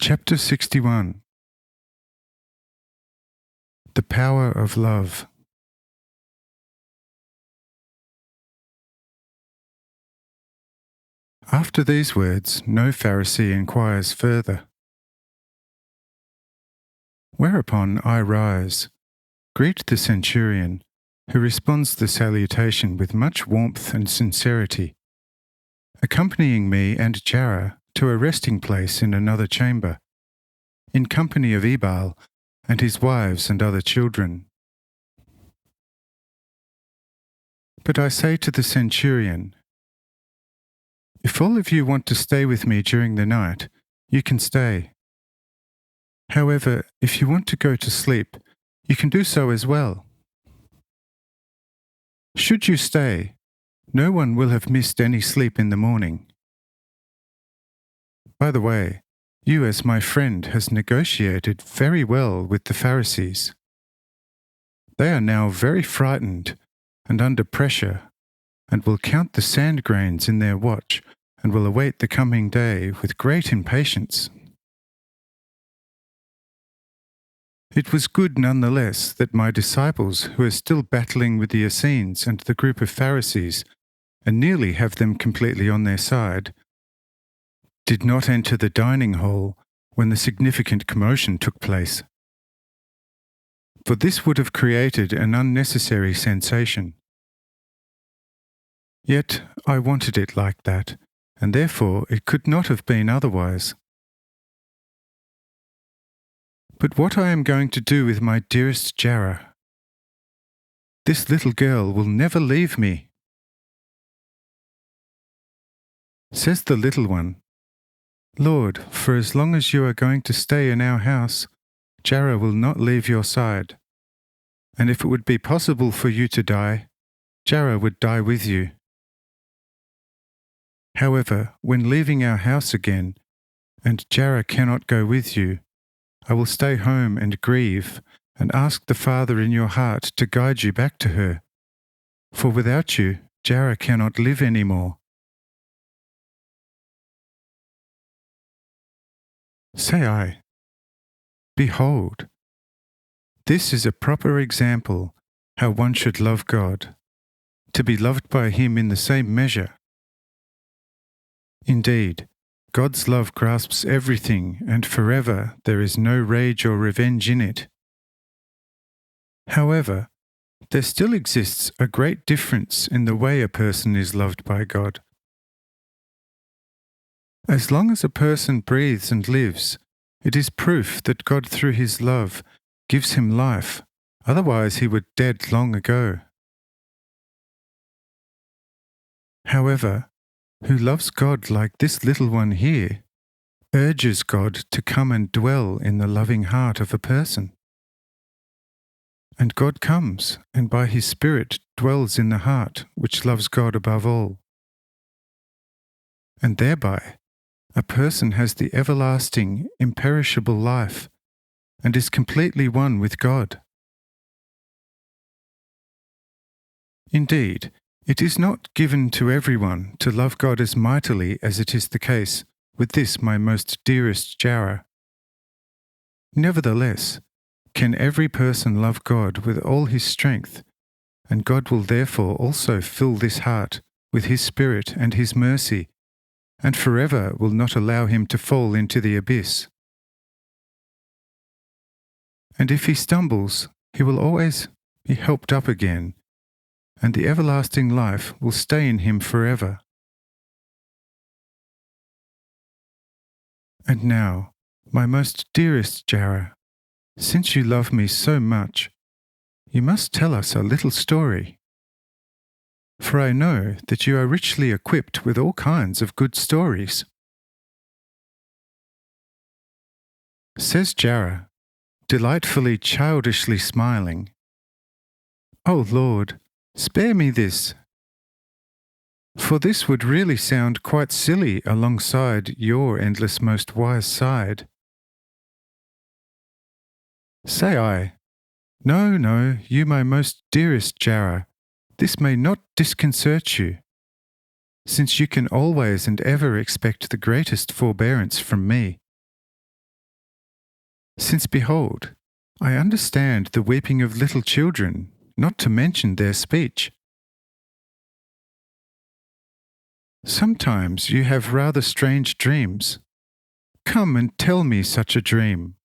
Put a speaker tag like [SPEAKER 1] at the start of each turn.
[SPEAKER 1] Chapter 61. The Power of Love. After these words, no Pharisee inquires further. Whereupon I rise, greet the centurion, who responds the salutation with much warmth and sincerity, accompanying me and Jara to a resting place in another chamber, in company of Ebal and his wives and other children. But I say to the centurion, if all of you want to stay with me during the night, you can stay. However, if you want to go to sleep, you can do so as well. Should you stay, no one will have missed any sleep in the morning. By the way, you as my friend has negotiated very well with the Pharisees. They are now very frightened and under pressure, and will count the sand grains in their watch and will await the coming day with great impatience. It was good nonetheless that my disciples, who are still battling with the Essenes and the group of Pharisees, and nearly have them completely on their side, did not enter the dining hall when the significant commotion took place. For this would have created an unnecessary sensation. Yet I wanted it like that, and therefore it could not have been otherwise. But what I am going to do with my dearest Jara? This little girl will never leave me. Says the little one, Lord, for as long as you are going to stay in our house, Jara will not leave your side. And if it would be possible for you to die, Jara would die with you. However, when leaving our house again, and Jara cannot go with you, I will stay home and grieve, and ask the Father in your heart to guide you back to her. For without you, Jara cannot live any more. Say I, behold, this is a proper example how one should love God, to be loved by Him in the same measure. Indeed, God's love grasps everything, and forever there is no rage or revenge in it. However, there still exists a great difference in the way a person is loved by God. As long as a person breathes and lives, it is proof that God through His love gives him life, otherwise he would dead long ago. However, who loves God like this little one here, urges God to come and dwell in the loving heart of a person. And God comes, and by His Spirit dwells in the heart which loves God above all. And thereby, a person has the everlasting, imperishable life, and is completely one with God. Indeed, it is not given to everyone to love God as mightily as it is the case with this my most dearest Jara. Nevertheless, can every person love God with all his strength, and God will therefore also fill this heart with His Spirit and His mercy, and forever will not allow him to fall into the abyss. And if he stumbles, he will always be helped up again, and the everlasting life will stay in him forever. And now, my most dearest Jara, since you love me so much, you must tell us a little story. For I know that you are richly equipped with all kinds of good stories. Says Jara, delightfully childishly smiling, O Lord, spare me this, for this would really sound quite silly alongside your endless most wise side. Say I, no, you my most dearest Jara, this may not disconcert you, since you can always and ever expect the greatest forbearance from me. since behold, I understand the weeping of little children, not to mention their speech. Sometimes you have rather strange dreams. Come and tell me such a dream.